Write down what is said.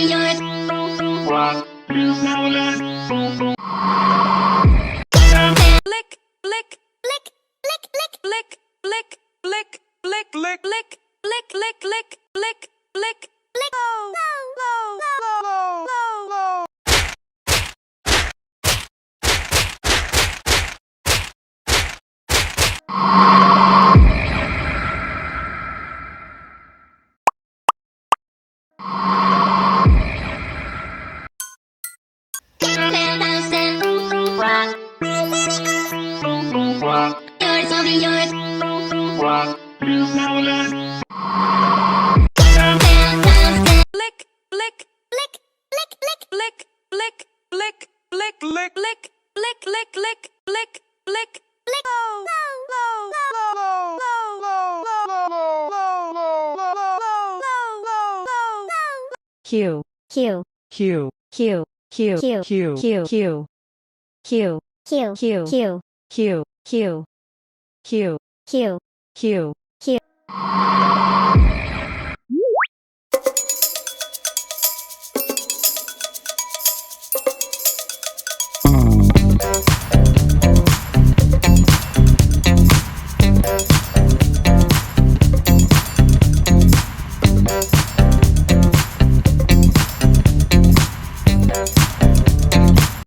yours. Flik, flik, flik, flik, flik, flik, flik, flik, flik, flik, flik, flik, flik, flik, flik, flik, flik. Low, low, low, low, low. Yours, I'll be yours. Flick, flick, flick, flick, flick, flick, flick, flick, flick, flick, flick, flick, flick, flick, flick, flick, flick. Low, low, low, low, low, low, low, low, low, low, low, low, low. Q Q Q Q Q Q Q Q Q Q Q Q Q Q Q Q Q Q Q